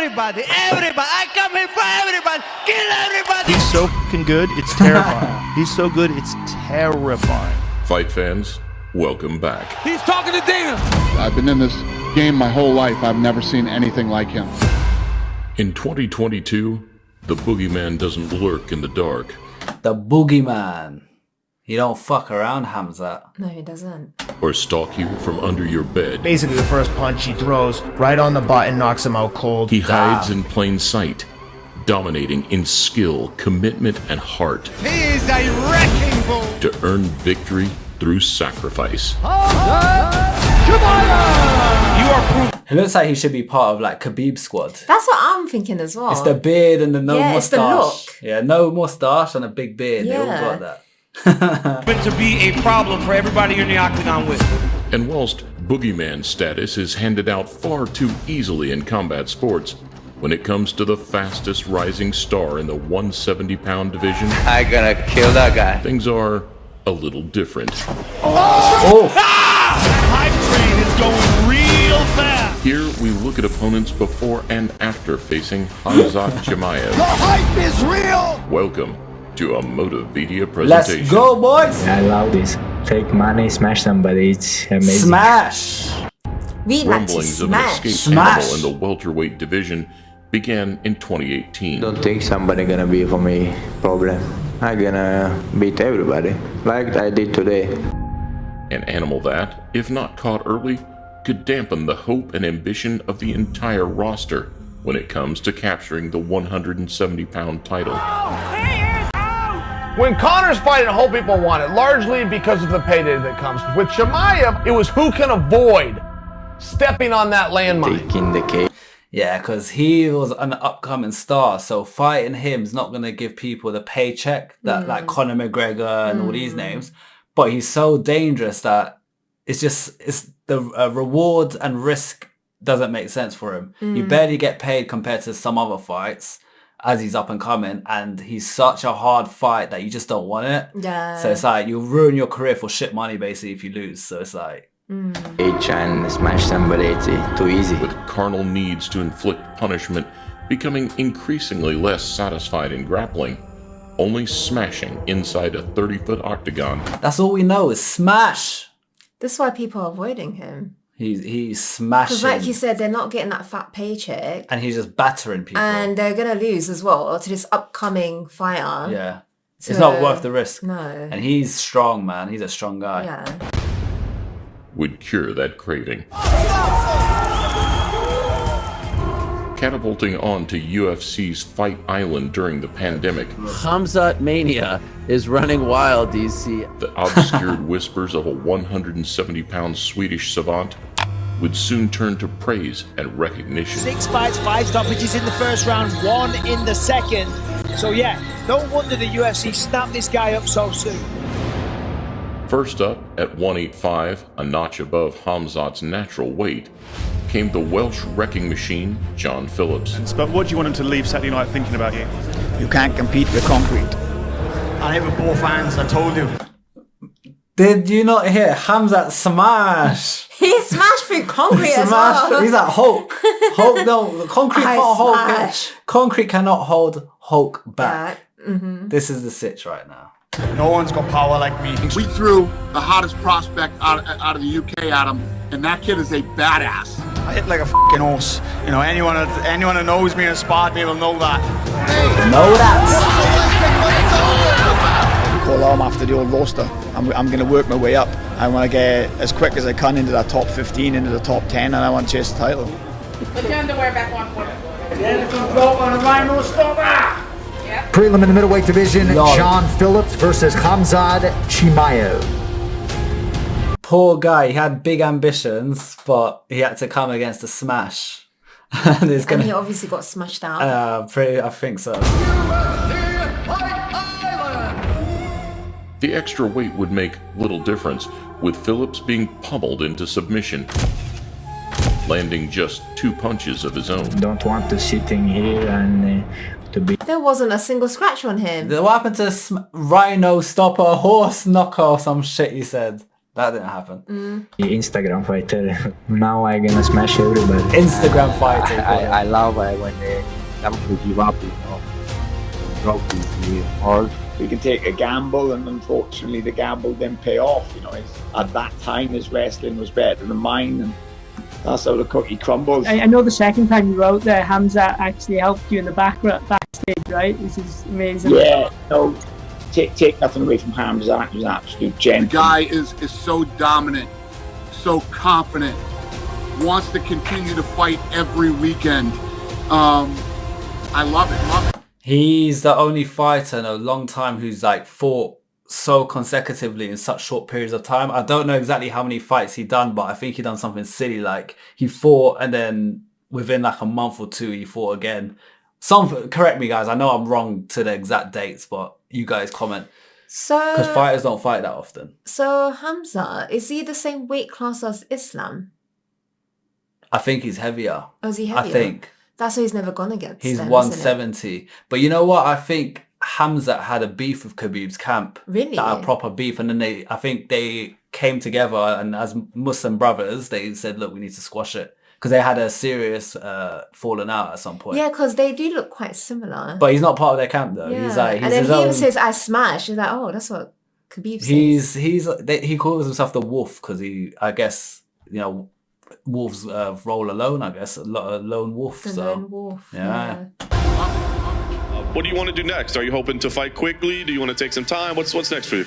everybody. I come here for everybody. Kill everybody. He's so fucking good, it's terrifying. He's so good, it's terrifying. Fight fans, welcome back. He's talking to Dana. I've been in this game my whole life. I've never seen anything like him. In 2022, the Boogeyman doesn't lurk in the dark. The Boogeyman. He don't fuck around, Khamzat. No, he doesn't. Or stalk you from under your bed. Basically, the first punch he throws right on the button knocks him out cold. He hides in plain sight, dominating in skill, commitment, and heart. He is a wrecking ball. To earn victory through sacrifice. Khamzat Chimaev. You are proof. He looks like he should be part of like Khabib's squad. That's what I'm thinking as well. It's the beard and the no Yeah, mustache. it's the look. Yeah, no mustache and a big beard. They all Yeah. got that. Meant to be a problem for everybody you're in the octagon with. And whilst Boogeyman status is handed out far too easily in combat sports, when it comes to the fastest rising star in the 170-pound division, I'm gonna kill that guy. things are a little different. Oh! Hype train is going real fast. Here we look at opponents before and after facing Khamzat Chimaev. The hype is real. Welcome to a Motivedia presentation. Let's go, boys! I love this. Take money, smash somebody, it's amazing. Smash! We like to Rumblings of an smash. escaped Smash. animal in the welterweight division began in 2018. Don't think somebody gonna be for me problem. I'm gonna beat everybody, like I did today. An animal that, if not caught early, could dampen the hope and ambition of the entire roster when it comes to capturing the 170-pound title. When Connor's fighting, a whole people want it, largely because of the payday that comes. With Chimaev, it was who can avoid stepping on that landmine. Taking the cake. Yeah, because he was an upcoming star, so fighting him is not going to give people the paycheck that like Conor McGregor and all these names. But he's so dangerous that it's the reward and risk doesn't make sense for him. You barely get paid compared to some other fights as he's up and coming, and he's such a hard fight that you just don't want it. Yeah. So it's like you'll ruin your career for shit money basically if you lose. So it's like Each and smash somebody, it's too easy. With carnal needs to inflict punishment becoming increasingly less satisfied in grappling, only smashing inside a 30-foot octagon. that's all we know is smash. This is why people are avoiding him. He's smashing. Because like you said, they're not getting that fat paycheck. and he's just battering people. And they're going to lose as well to this upcoming fighter. Yeah. So, It's not worth the risk. No. And he's strong, man. He's a strong guy. Yeah. Would cure that craving. Catapulting on to UFC's Fight Island during the pandemic, Khamzat Mania is running wild, DC. the obscured whispers of a 170-pound Swedish savant would soon turn to praise and recognition. 6 fights, 5 stoppages in the first round, 1 in the second. So yeah, no wonder the UFC snapped this guy up so soon. First up, at 185, a notch above Khamzat's natural weight, came the Welsh wrecking machine, John Phillips. But what do you want him to leave Saturday night thinking about you? You can't compete with concrete. I have both hands, I told you. Did you not hear Khamzat smash? He smashed through concrete as well. He's like Hulk. Hulk, no, concrete I can't hold. smash. Concrete cannot hold Hulk back. Mm-hmm. This is the sitch right now. No one's got power like me. We threw the hottest prospect out of the UK at him, and that kid is a badass. I hit like a f***ing horse. You know, anyone who knows me in a spot, they will know that. Know that. Call arm after the old roster. I'm going to work my way up. I want to get as quick as I can into that top 15, into the top 10, and I want to chase the title. Put your underwear back on for me. Prelim in the middleweight division, Lord. John Phillips versus Khamzat Chimaev. Poor guy. He had big ambitions, but he had to come against a smash. and it's And gonna. he obviously got smashed out. I think so. The extra weight would make little difference, with Phillips being pummeled into submission, landing just 2 punches of his own. Don't want to sitting here and to be. There wasn't a single scratch on him. What happened to Rhino Stopper Horse Knocker or some shit he said? That didn't happen. Instagram fighter. Now I'm gonna smash everybody. Instagram fighter. I love when they come to give up, drop easily hard. We can take a gamble, and unfortunately the gamble didn't pay off. At that time his wrestling was better than mine, and that's how the cookie crumbles. I know the second time you were out there, Khamzat actually helped you in the backstage, right? This is amazing. Yeah, no, take nothing away from Khamzat. He was an absolute gent. The guy is so dominant, so confident, wants to continue to fight every weekend. I love it. He's the only fighter in a long time who's like fought so consecutively in such short periods of time. I don't know exactly how many fights he done, but I think he done something silly, like he fought and then within like a month or two he fought again. Correct me guys, I know I'm wrong to the exact dates, but you guys comment. Because fighters don't fight that often. So Khamzat, is he the same weight class as Islam? I think he's heavier. Oh, is he heavier? I think. That's why he's never gone against He's them, 170. But you know what? I think Khamzat had a beef with Khabib's camp. Really? A proper beef. And then I think they came together and as Muslim brothers, they said, look, we need to squash it. Because they had a serious falling out at some point. Yeah, because they do look quite similar. But he's not part of their camp though. Yeah. He's like, and then he even says, I smash. You're like, oh, that's what Khabib says. He calls himself the wolf because I guess, wolves roll alone, I guess. A lone wolf. The lone wolf. Yeah. What do you want to do next? Are you hoping to fight quickly? Do you want to take some time? What's next for you?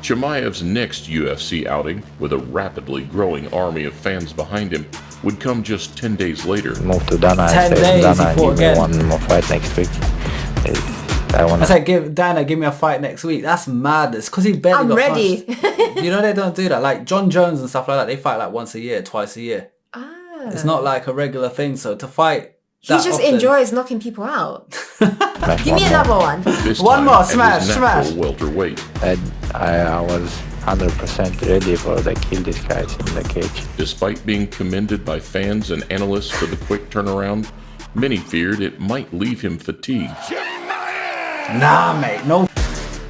Chimaev's next UFC outing, with a rapidly growing army of fans behind him, would come just 10 days later. Move to Dana. 10 days he fought again. One more fight next week. I said, give me a fight next week. That's madness. Because he barely got ready. punched. They don't do that. Like John Jones and stuff like that, they fight like once a year, twice a year. It's not like a regular thing. So to fight he just enjoys knocking people out. Give me another one. One more, smash. Welterweight. And I was 100% ready for the kill these guys in the cage. Despite being commended by fans and analysts for the quick turnaround, many feared it might leave him fatigued. Nah, mate, no.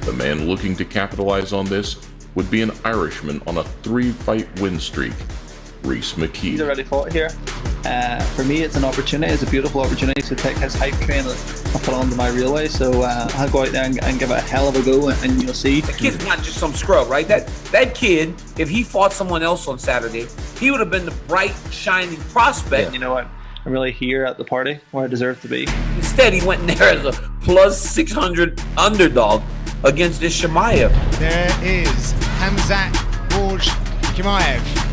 The man looking to capitalize on this would be an Irishman on a 3-fight win streak, Rhys McKee. He's already fought here. For me, it's an opportunity. It's a beautiful opportunity to take his hype train and put it onto my relay. So I'll go out there and give it a hell of a go, and you'll see. The kid's not just some scrub, right? That kid, if he fought someone else on Saturday, he would have been the bright, shining prospect. Yeah. You know what? I'm really here at the party where I deserve to be. Instead, he went in there as a plus 600 underdog against this Chimaev. There is Khamzat Chimaev.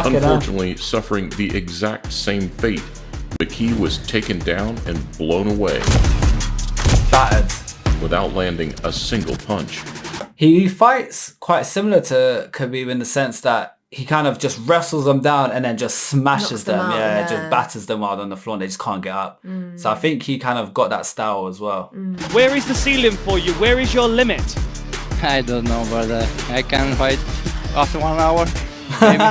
Unfortunately, suffering the exact same fate, McKee was taken down and blown away. Battered. Without landing a single punch. He fights quite similar to Khabib in the sense that he kind of just wrestles them down and then just smashes them. Out, just batters them out on the floor and they just can't get up. So I think he kind of got that style as well. Where is the ceiling for you? Where is your limit? I don't know, brother. I can fight after 1 hour. Maybe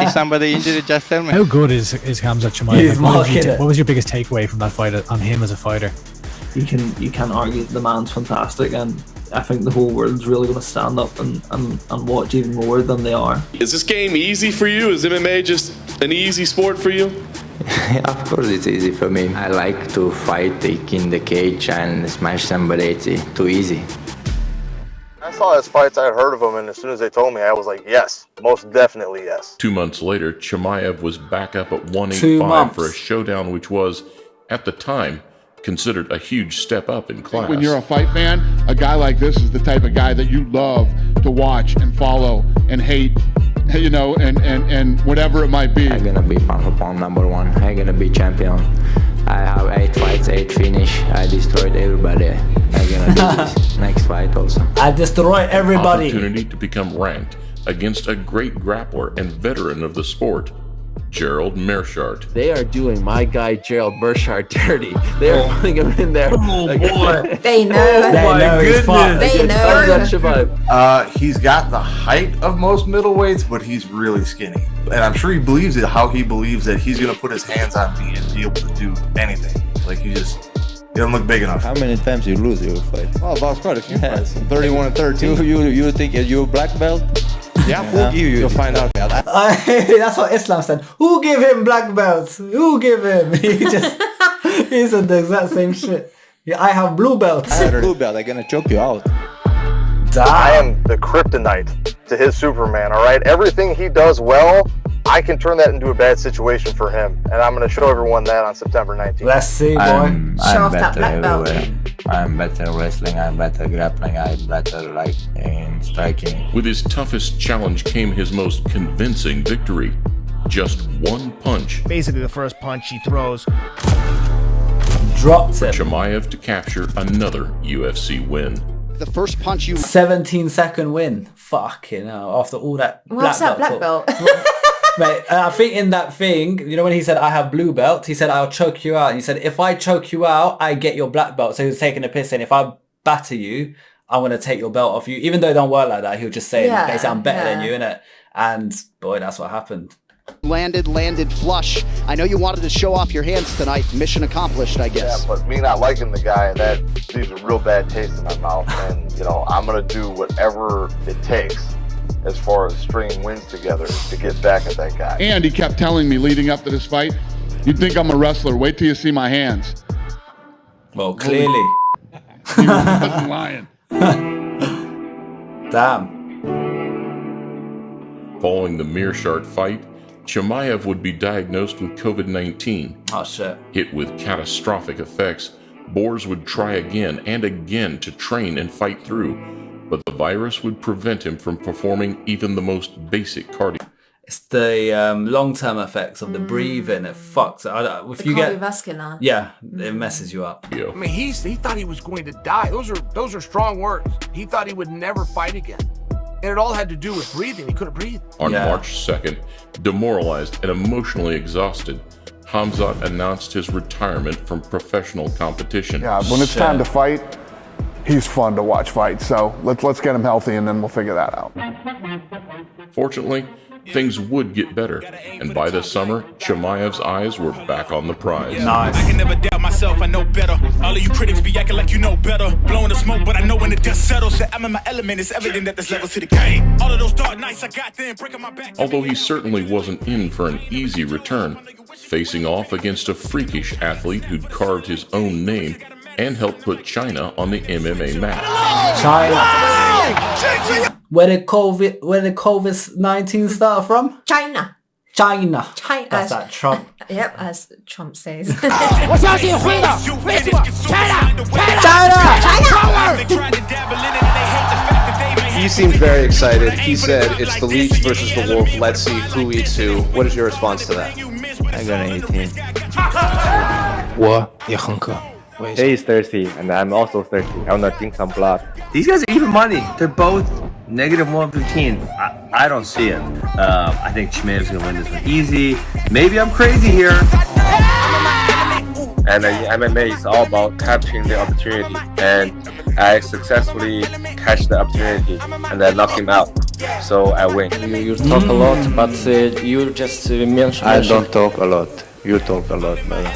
if somebody injured, just tell me. How good is Khamzat Chimaev? What was your biggest takeaway from that fight on him as a fighter? You can't argue the man's fantastic, and I think the whole world's really going to stand up and watch even more than they are. Is this game easy for you? Is MMA just an easy sport for you? Of course it's easy for me. I like to fight in the cage and smash somebody. It's too easy. I saw his fights, I heard of him, and as soon as they told me, I was like, yes, most definitely yes. 2 months later, Chimaev was back up at 185 for a showdown which was, at the time, considered a huge step up in class. When you're a fight fan, a guy like this is the type of guy that you love to watch and follow and hate, and whatever it might be. I'm gonna be pound for pound #1. I'm gonna be champion. I have 8 fights, 8 finish. I destroyed everybody. I'm gonna do this next fight also. I destroyed everybody. Opportunity to become ranked against a great grappler and veteran of the sport, Gerald Meerschaert. They are doing my guy Gerald Meerschaert dirty. They are putting him in there. Oh boy! They know. They know. They know. He's got the height of most middleweights, but he's really skinny. And I'm sure he believes it. How he believes that he's gonna put his hands on me and be able to do anything. Like You don't look big enough. How many times you lose your fight? Oh, boss, quite a few times. 31 and 13. You think you're a black belt? Yeah, we'll give you. You'll find out. That's what Islam said. Who give him black belts? Who give him? He said the exact same shit. Yeah, I have blue belts. I have blue belt. They're gonna choke you out. Damn. I am the kryptonite to his Superman, all right? Everything he does well, I can turn that into a bad situation for him. And I'm going to show everyone that on September 19th. Let's see, boy. I'm Show off that better black belt. everywhere. I'm better wrestling, I'm better grappling, I'm better like in striking. With his toughest challenge came his most convincing victory. Just one punch. Basically, the first punch he throws. Dropped it. Chimaev to capture another UFC win. The first punch you... 17-second win. Fucking hell. After all that What's that black belt? Mate, I think in that thing, you know when he said, I have blue belt, he said, I'll choke you out. And he said, if I choke you out, I get your black belt. So he was taking a piss saying, if I batter you, I'm going to take your belt off you. Even though it don't work like that, he was just saying, basically, I'm better than you, innit? And boy, that's what happened. Landed flush. I know you wanted to show off your hands tonight. Mission accomplished, I guess. Yeah, but me not liking the guy, that leaves a real bad taste in my mouth. And, you know, I'm going to do whatever it takes as far as stringing wins together to get back at that guy. And he kept telling me leading up to this fight, you think I'm a wrestler, wait till you see my hands. Well, clearly. He wasn't lying. Damn. Following the Mearshart fight, Chimaev would be diagnosed with COVID-19. Oh, shit. Hit with catastrophic effects, Boers would try again and again to train and fight through, but the virus would prevent him from performing even the most basic cardio. It's the long-term effects of the breathing. It fucks. If you get cardiovascular. Yeah, it messes you up. I mean, he thought he was going to die. Those are strong words. He thought he would never fight again. And it all had to do with breathing. He couldn't breathe. On March 2nd, demoralized and emotionally exhausted, Khamzat announced his retirement from professional competition. Yeah, when it's time to fight, he's fun to watch fight. So let's get him healthy and then we'll figure that out. Fortunately, things would get better, and by this summer, Chimaev's eyes were back on the prize. Nice. I can never doubt myself, I know better. All of you critics be acting like you know better. Blowing the smoke, but I know when the dust settles. Said I'm in my element, it's evident that there's levels to the game. All of those dark nights I got then, breaking my back. Although he certainly wasn't in for an easy return, facing off against a freakish athlete who'd carved his own name and helped put China on the MMA map. China. Where did COVID-19 start from? China. That's that Trump. Yep, as Trump says. He seemed very excited. He said it's the leech versus the wolf. Let's see who eats who. What is your response to that? I'm gonna eat him. He's thirsty, and I'm also thirsty. I wanna drink some blood. These guys are even money. They're both negative 115. I don't see it. I think Chimaev's gonna win this one easy. Maybe I'm crazy here. And MMA is all about capturing the opportunity, and I successfully catch the opportunity and I knock him out. So I win. You talk a lot, but you just mention. I don't talk a lot. You talk a lot, man.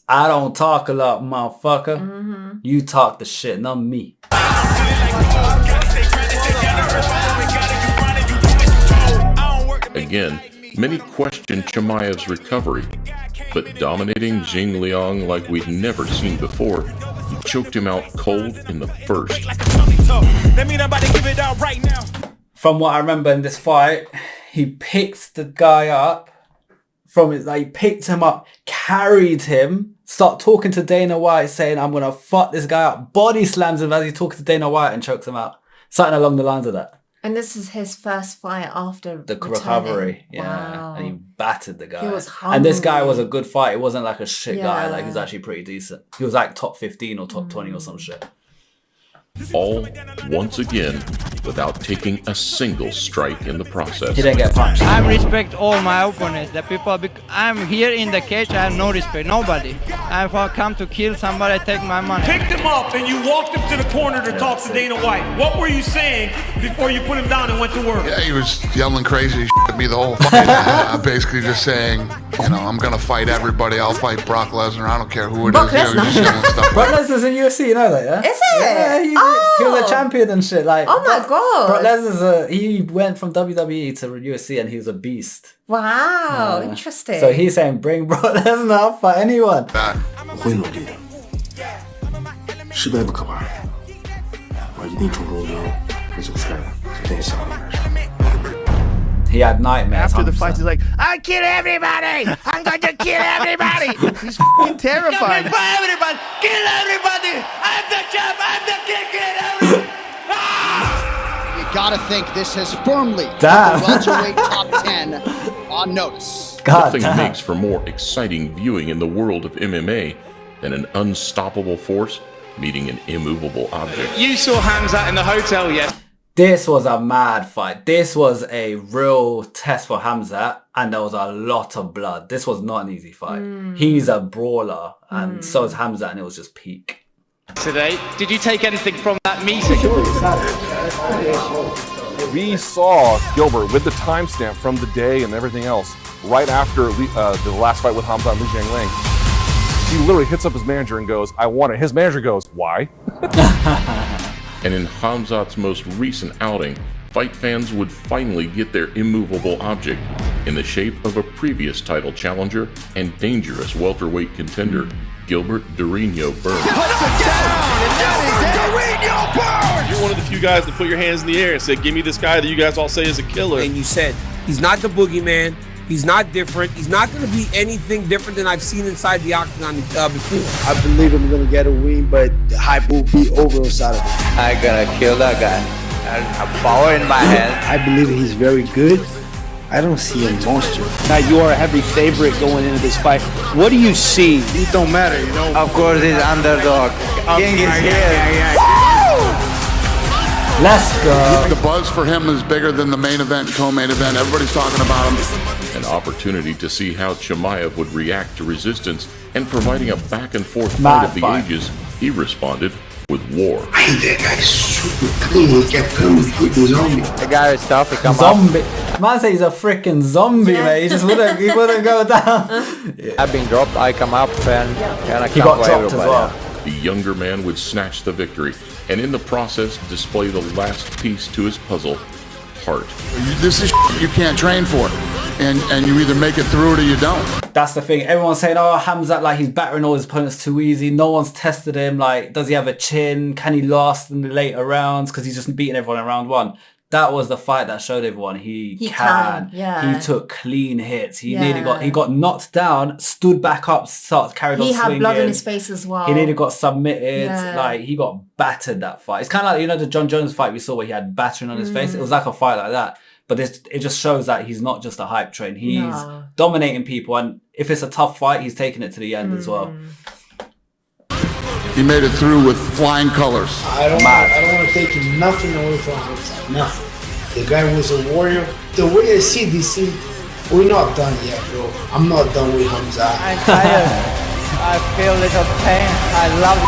I don't talk a lot, motherfucker. You talk the shit, not me. Again, many questioned Chimaev's recovery, but dominating Jing Liang like we'd never seen before, he choked him out cold in the first. From what I remember in this fight, he picked the guy up he picked him up, carried him, start talking to Dana White, saying, I'm gonna fuck this guy up, body slams him as he's talking to Dana White and chokes him out. Something along the lines of that. And this is his first fight after the recovery. Yeah. Wow. And he battered the guy. He was hungry. And this guy was a good fight. It wasn't like a shit guy. Like, he's actually pretty decent. He was like top 15 or top 20 or some shit. All, once again, without taking a single strike in the process. He didn't get punched. I respect all my opponents. The people, I'm here in the cage, I have no respect. Nobody. If I come to kill somebody, I take my money. Picked him up and you walked him to the corner to talk to Dana White. What were you saying before you put him down and went to work? Yeah, he was yelling crazy at me the whole fight. Basically just saying, You know, I'm gonna fight everybody. I'll fight Brock Lesnar. I don't care who it Brock is. You know, just saying stuff Brock like Lesnar's in UFC, you know that, yeah? Is it? Yeah, he was a champion and shit. Like, Oh my god. Brock Lesnar's he went from WWE to UFC and he was a beast. Wow, Yeah. interesting. So he's saying, bring Brock Lesnar up for anyone. 我会努力的，失败不可怕，我一定从中间会走出来的，就在你想的上。 He had nightmares. After the 100%. fight, he's like, I kill everybody! I'm going to kill everybody! He's f***ing terrifying. Everybody, kill everybody! I'm the champ, I'm the king, kill everybody! You gotta think this has firmly put Damn. the welterweight top 10 on notice. Nothing makes for more exciting viewing in the world of MMA than an unstoppable force meeting an immovable object. You saw Khamzat in the hotel, yes? This was a mad fight. This was a real test for Khamzat, and there was a lot of blood. This was not an easy fight. He's a brawler, and so is Khamzat, and it was just peak. Today, did you take anything from that meeting? We saw Gilbert with the timestamp from the day and everything else right after the last fight with Khamzat and Li Jianling. He literally hits up his manager and goes, I want it. His manager goes, why? And in Khamzat's most recent outing, fight fans would finally get their immovable object in the shape of a previous title challenger and dangerous welterweight contender, Gilbert Durinho Burns. You're one of the few guys that put your hands in the air and said, give me this guy that you guys all say is a killer. And you said, he's not the boogeyman. He's not different. He's not going to be anything different than I've seen inside the octagon before. I believe I'm going to get a win, but the hype will be over inside of it. I'm gonna kill that guy. A power in my hand. I believe he's very good. I don't see a monster. Now you are a heavy favorite going into this fight. What do you see? It don't matter, you know. Of course, he's underdog. King is here. Let's go. The buzz for him is bigger than the main event, co-main event. Everybody's talking about him. An opportunity to see how Chimaev would react to resistance, and providing a back and forth Mad fight of the fight. ages, he responded with war. That guy's super clean. He kept coming, freaking zombie. The guy is tough. He come Zombie. Man said he's a freaking zombie, man. He just wouldn't go down. I've been dropped. I come up and I He come got for dropped as everybody. well. The younger man would snatch the victory, and in the process display the last piece to his puzzle, heart. This is you can't train for. And you either make it through it or you don't. That's the thing. Everyone's saying, oh, Khamzat, like, he's battering all his opponents too easy. No one's tested him. Like, does he have a chin? Can he last in the later rounds? Because he's just beating everyone in round one. That was the fight that showed everyone he can. Yeah. He took clean hits. He got knocked down, stood back up, carried on He swinging. had blood on his face as well. He nearly got submitted. Yeah. Like, he got battered that fight. It's kind of like, you know, the John Jones fight we saw where he had battering on his face. It was like a fight like that. But it just shows that he's not just a hype train. He's dominating people. And if it's a tough fight, he's taking it to the end as well. He made it through with flying colors. I don't want to take nothing away from him. Nothing. The guy was a warrior. The way I see this, we're not done yet, bro. I'm not done with Khamzat. I'm tired. I feel little pain. I love